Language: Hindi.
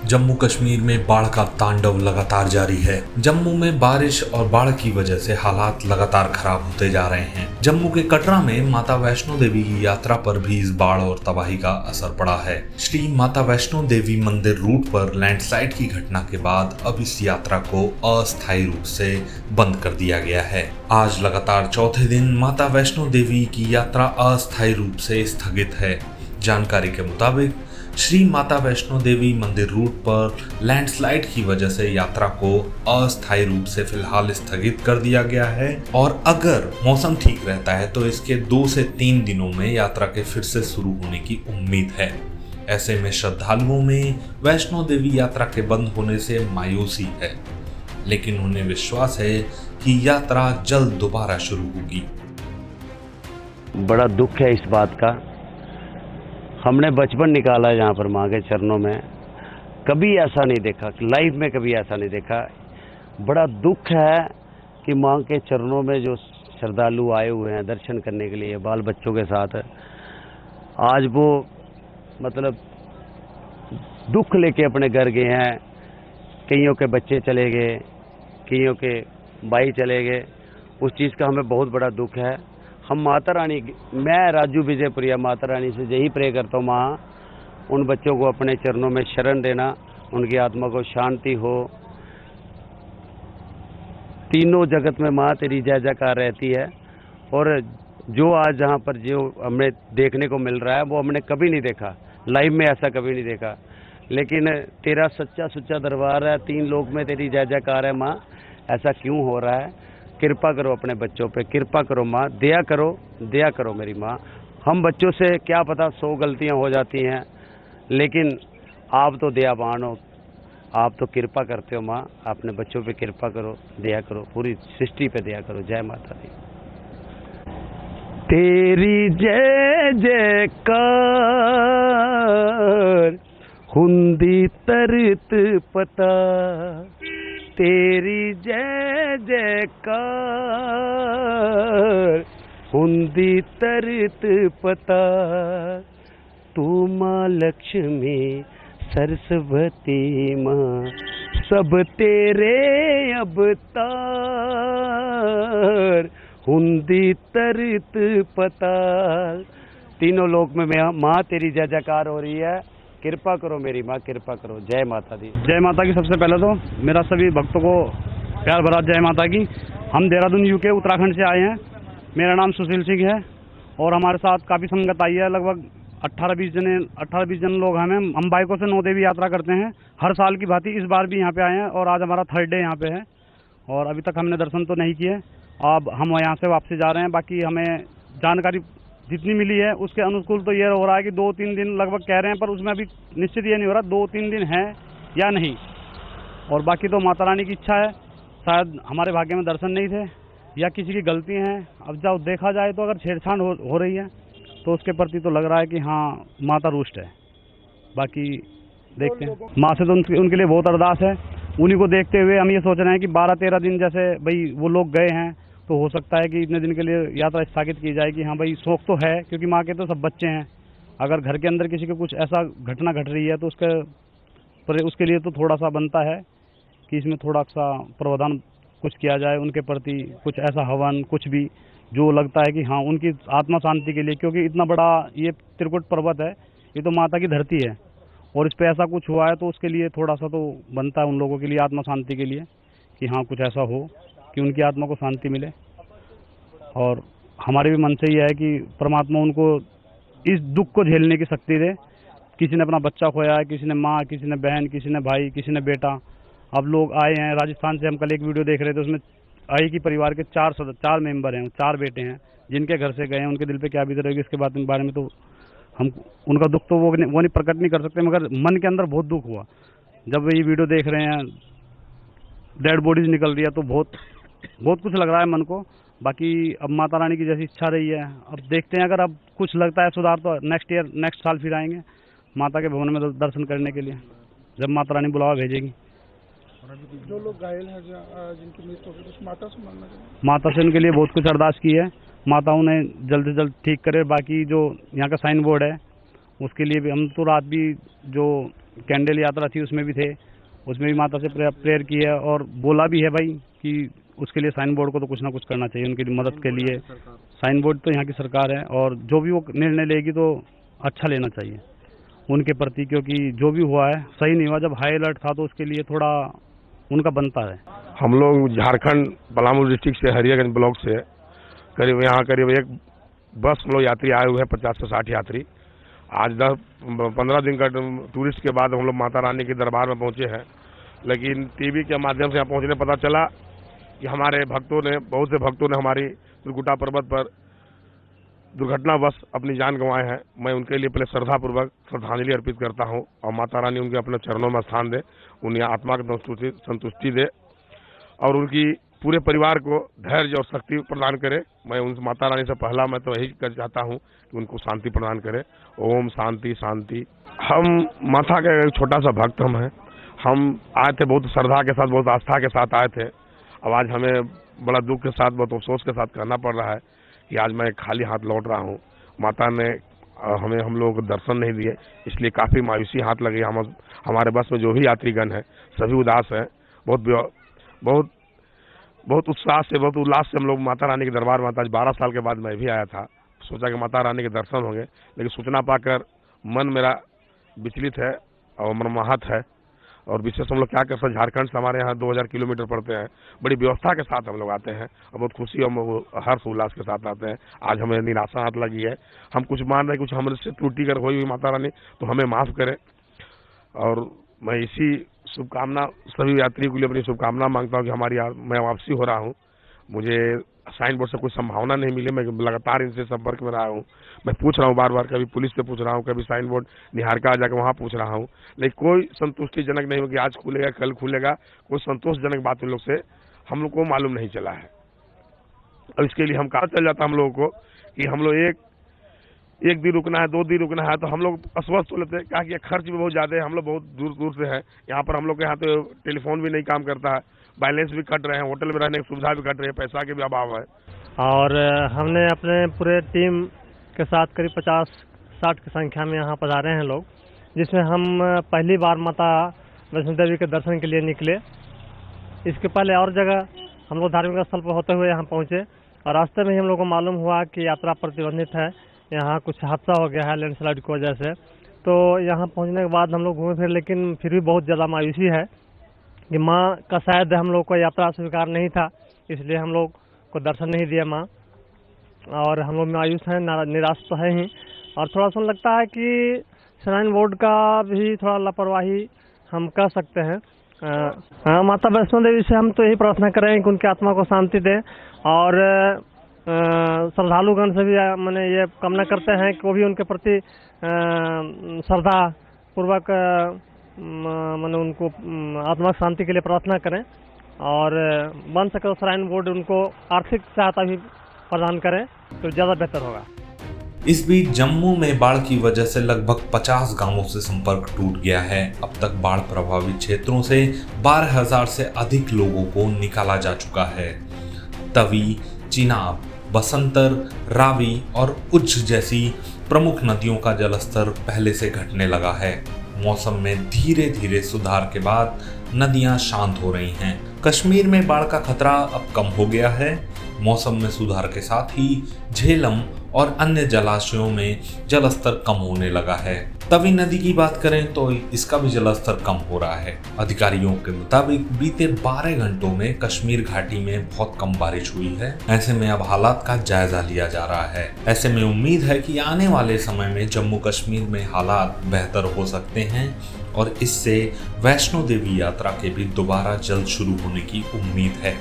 जम्मू कश्मीर में बाढ़ का तांडव लगातार जारी है। जम्मू में बारिश और बाढ़ की वजह से हालात लगातार खराब होते जा रहे हैं। जम्मू के कटरा में माता वैष्णो देवी की यात्रा पर भी इस बाढ़ और तबाही का असर पड़ा है। श्री माता वैष्णो देवी मंदिर रूट पर लैंडस्लाइड की घटना के बाद अब इस यात्रा को अस्थायी रूप से बंद कर दिया गया है। आज लगातार चौथे दिन माता वैष्णो देवी की यात्रा अस्थायी रूप से स्थगित है। जानकारी के मुताबिक श्री माता वैष्णो देवी मंदिर रूट पर लैंडस्लाइड की वजह से यात्रा को अस्थायी रूप से फिलहाल स्थगित कर दिया गया है और अगर मौसम ठीक रहता है तो इसके 2 से 3 दिनों में यात्रा के फिर से शुरू होने की उम्मीद है। ऐसे में श्रद्धालुओं में वैष्णो देवी यात्रा के बंद होने से मायूसी है, लेकिन उन्हें विश्वास है कि यात्रा जल्द दोबारा शुरू होगी। बड़ा दुख है इस बात का। हमने बचपन निकाला है यहाँ पर माँ के चरणों में, कभी ऐसा नहीं देखा, लाइफ में कभी ऐसा नहीं देखा। बड़ा दुख है कि माँ के चरणों में जो श्रद्धालु आए हुए हैं दर्शन करने के लिए बाल बच्चों के साथ, आज वो मतलब दुख लेके अपने घर गए हैं। कईयों के बच्चे चले गए, कईयों के भाई चले गए। उस चीज़ का हमें बहुत बड़ा दुख है। हम माता रानी, मैं राजू विजयपुरिया माता रानी से यही प्रे करता हूँ, माँ उन बच्चों को अपने चरणों में शरण देना, उनकी आत्मा को शांति हो। तीनों जगत में माँ तेरी जय जयकार रहती है और जो आज जहाँ पर जो हमें देखने को मिल रहा है वो हमने कभी नहीं देखा, लाइव में ऐसा कभी नहीं देखा। लेकिन तेरा सच्चा सुच्चा दरबार है, 3 लोक में तेरी जय जयकार है माँ। ऐसा क्यों हो रहा है? कृपा करो अपने बच्चों पे, कृपा करो माँ, दया करो मेरी माँ। हम बच्चों से क्या पता 100 गलतियाँ हो जाती हैं, लेकिन आप तो दयावान हो, आप तो कृपा करते हो माँ। अपने बच्चों पे कृपा करो, दया करो, पूरी सृष्टि पे दया करो। जय माता दी। तेरी जय जयकार हुंदी तरत पता, तेरी जय जयकार हुंदी तरत पता। तू माँ लक्ष्मी सरस्वती माँ सब तेरे अवतार हुंदी तरत पता। तीनों लोक में माँ तेरी जय जयकार हो रही है। कृपा करो मेरी माँ, कृपा करो। जय माता दी। जय माता की। सबसे पहले तो मेरा सभी भक्तों को प्यार भरा जय माता की। हम देहरादून यूके उत्तराखंड से आए हैं। मेरा नाम सुशील सिंह है और हमारे साथ काफ़ी संगत आई है। लगभग 18-20 जन लोग हैं। हम बाइकों से 9 देवी यात्रा करते हैं हर साल की भांति। इस बार भी यहाँ पे आए हैं और आज हमारा 3rd डे यहाँ पे है और अभी तक हमने दर्शन तो नहीं किए। अब हम यहाँ से वापसी जा रहे हैं। बाकी हमें जानकारी जितनी मिली है उसके अनुकूल तो ये हो रहा है कि 2-3 दिन लगभग कह रहे हैं, पर उसमें अभी निश्चित ये नहीं हो रहा 2-3 दिन है या नहीं। और बाकी तो माता रानी की इच्छा है, शायद हमारे भाग्य में दर्शन नहीं थे या किसी की गलती है। अब जब देखा जाए तो अगर छेड़छाड़ हो रही है तो उसके प्रति तो लग रहा है कि हाँ माता रुष्ट है। बाकी देखते हैं। माँ से तो उनके लिए बहुत अरदास है। उन्हीं को देखते हुए हम ये सोच रहे हैं कि 12-13 दिन जैसे भाई वो लोग गए हैं तो हो सकता है कि इतने दिन के लिए यात्रा स्थगित की जाए कि हाँ भाई शौक तो है, क्योंकि माँ के तो सब बच्चे हैं। अगर घर के अंदर किसी को कुछ ऐसा घटना घट रही है तो उसके लिए तो थोड़ा सा बनता है कि इसमें थोड़ा सा प्रावधान कुछ किया जाए उनके प्रति, कुछ ऐसा हवन कुछ भी जो लगता है कि हाँ उनकी आत्मा शांति के लिए। क्योंकि इतना बड़ा ये त्रिकुट पर्वत है, ये तो माता की धरती है और इस पर ऐसा कुछ हुआ है तो उसके लिए थोड़ा सा तो बनता है उन लोगों के लिए, आत्मा शांति के लिए, कि हाँ कुछ ऐसा हो कि उनकी आत्मा को शांति मिले। और हमारे भी मन से यह है कि परमात्मा उनको इस दुख को झेलने की शक्ति दे। किसी ने अपना बच्चा खोया है, किसी ने माँ, किसी ने बहन, किसी ने भाई, किसी ने बेटा। अब लोग आए हैं राजस्थान से। हम कल एक वीडियो देख रहे थे, उसमें आई कि परिवार के 4 मेंबर हैं, 4 बेटे हैं जिनके घर से गए हैं। उनके दिल पे क्या बीत रहेगी इसके बारे में तो हम उनका दुख तो वो नहीं प्रकट नहीं कर सकते, मगर मन के अंदर बहुत दुख हुआ जब ये वीडियो देख रहे हैं। डेड बॉडीज निकल रही है तो बहुत कुछ लग रहा है मन को। बाकी अब माता रानी की जैसी इच्छा रही है, अब देखते हैं। अगर अब कुछ लगता है सुधार तो नेक्स्ट साल फिर आएंगे माता के भवन में दर्शन करने के लिए, जब माता रानी बुलावा भेजेगी। जो लोग घायल हैं जिनकी मृत्यु हो गई, माता से मानना चाहिए। माता से उनके लिए बहुत कुछ अरदास की है, माता उन्हें जल्द से जल्द ठीक करे। बाकी जो यहाँ का साइन बोर्ड है उसके लिए भी हम तो रात भी जो कैंडल यात्रा थी उसमें भी थे, उसमें भी माता से प्रेयर की है और बोला भी है भाई कि उसके लिए साइन बोर्ड को तो कुछ ना कुछ करना चाहिए, उनकी मदद के लिए। साइन बोर्ड तो यहाँ की सरकार है और जो भी वो निर्णय लेगी तो अच्छा लेना चाहिए उनके प्रति, क्योंकि जो भी हुआ है सही नहीं हुआ। जब हाई अलर्ट था तो उसके लिए थोड़ा उनका बनता है। हम लोग झारखंड पलामू डिस्ट्रिक्ट से हरियागंज ब्लॉक से करीब यहाँ करीब एक बस हम लोग यात्री आए हुए हैं, 50 से 60 यात्री। आज 10-15 दिन का टूरिस्ट के बाद हम लोग माता रानी के दरबार में पहुंचे हैं, लेकिन टीवी के माध्यम से यहाँ पहुंचने पता चला कि हमारे भक्तों ने, बहुत से भक्तों ने हमारी त्रिकुटा पर्वत पर दुर्घटनावश अपनी जान गंवाए हैं। मैं उनके लिए पहले श्रद्धापूर्वक श्रद्धांजलि अर्पित करता हूं और माता रानी उनके अपने चरणों में स्थान दे, उन्हें आत्मा की संतुष्टि दे और उनकी पूरे परिवार को धैर्य और शक्ति प्रदान करे। मैं उन माता रानी से पहला मैं तो यही कर चाहता हूं कि उनको शांति प्रदान करे। ओम शांति शांति। हम माता के एक छोटा सा भक्त हम आए थे बहुत श्रद्धा के साथ, बहुत आस्था के साथ आए थे। अब आज हमें बड़ा दुख के साथ, बहुत अफसोस के साथ कहना पड़ रहा है कि आज मैं खाली हाथ लौट रहा हूँ। माता ने हम लोगों को दर्शन नहीं दिए, इसलिए काफ़ी मायूसी हाथ लगी। हमारे बस में जो भी यात्रीगण हैं सभी उदास हैं। बहुत उत्साह से, बहुत उल्लास से हम लोग माता रानी के दरबार में। आज 12 साल के बाद मैं भी आया था, सोचा कि माता रानी के दर्शन होंगे, लेकिन सूचना पाकर मन मेरा विचलित है और मर्माहत है। और विशेष हम लोग क्या कर सकते, झारखंड से हमारे यहाँ 2000 किलोमीटर पड़ते हैं, बड़ी व्यवस्था के साथ हम लोग आते हैं और बहुत खुशी और हर्ष उल्लास के साथ आते हैं। आज हमें निराशा हाथ लगी है। हम कुछ मान रहे, कुछ हमसे त्रुटि कर हुई माता रानी तो हमें माफ़ करें। और मैं इसी शुभकामना सभी यात्रियों के लिए अपनी शुभकामना मांगता हूँ कि मैं वापसी हो रहा हूँ। मुझे साइन बोर्ड से कोई संभावना नहीं मिली। मैं लगातार इनसे संपर्क में रहा हूँ। मैं पूछ रहा हूँ बार बार, कभी पुलिस से पूछ रहा हूँ, कभी साइन बोर्ड निहारका जाकर वहाँ पूछ रहा हूँ, लेकिन कोई संतुष्टिजनक नहीं हो कि आज खुलेगा कल खुलेगा। कोई संतोषजनक बात उन लोग से हम लोग को मालूम नहीं चला है। और इसके लिए हम कहा चल जाता हम लोगों को कि हम लोग एक दिन रुकना है, 2 दिन रुकना है, तो हम लोग अस्वस्थ हो लेते हैं। कहा कि खर्च भी बहुत ज़्यादा है, हम लोग बहुत दूर दूर से हैं। यहाँ पर हम लोग के यहाँ तो टेलीफोन भी नहीं काम करता है, बैलेंस भी कट रहे हैं, होटल में रहने की सुविधा भी कट रही है, पैसा के भी अभाव है। और हमने अपने पूरे टीम के साथ करीब 50-60 की संख्या में यहाँ पधारे हैं लोग, जिसमें हम पहली बार माता वैष्णो देवी के दर्शन के लिए निकले। इसके पहले और जगह हम लोग धार्मिक स्थल पर होते हुए यहाँ पहुँचे और रास्ते में ही हम लोग को मालूम हुआ कि यात्रा प्रतिबंधित है, यहाँ कुछ हादसा हो गया है लैंडस्लाइड की वजह से। तो यहाँ पहुँचने के बाद हम लोग घूमे फिर, लेकिन फिर भी बहुत ज़्यादा मायूसी है कि माँ का शायद हम लोग को यात्रा स्वीकार नहीं था, इसलिए हम लोग को दर्शन नहीं दिया माँ। और हम लोग मायूस हैं, निराश तो है ही। और थोड़ा सा लगता है कि श्राइन बोर्ड का भी थोड़ा लापरवाही हम कह सकते हैं। माता वैष्णो देवी से हम तो यही प्रार्थना करें कि उनकी आत्मा को शांति दे और श्रद्धालुगण से भी मैंने ये कामना करते हैं कि वो भी उनके प्रति श्रद्धा पूर्वक मैंने उनको आत्मा शांति के लिए प्रार्थना करें और बन सके तो श्राइन बोर्ड उनको आर्थिक सहायता भी प्रदान करें तो ज़्यादा बेहतर होगा। इस बीच जम्मू में बाढ़ की वजह से लगभग 50 गांवों से संपर्क टूट गया है। अब तक बाढ़ प्रभावित क्षेत्रों से 12,000 से अधिक लोगों को निकाला जा चुका है। तवी, चिनाब, बसंतर, रावी और उच्च जैसी प्रमुख नदियों का जलस्तर पहले से घटने लगा है। मौसम में धीरे धीरे सुधार के बाद नदियां शांत हो रही हैं। कश्मीर में बाढ़ का खतरा अब कम हो गया है। मौसम में सुधार के साथ ही झेलम और अन्य जलाशयों में जलस्तर कम होने लगा है। तवी नदी की बात करें तो इसका भी जलस्तर कम हो रहा है। अधिकारियों के मुताबिक बीते 12 घंटों में कश्मीर घाटी में बहुत कम बारिश हुई है। ऐसे में अब हालात का जायजा लिया जा रहा है। ऐसे में उम्मीद है कि आने वाले समय में जम्मू कश्मीर में हालात बेहतर हो सकते हैं और इससे वैष्णो देवी यात्रा के भी दोबारा जल्द शुरू होने की उम्मीद है।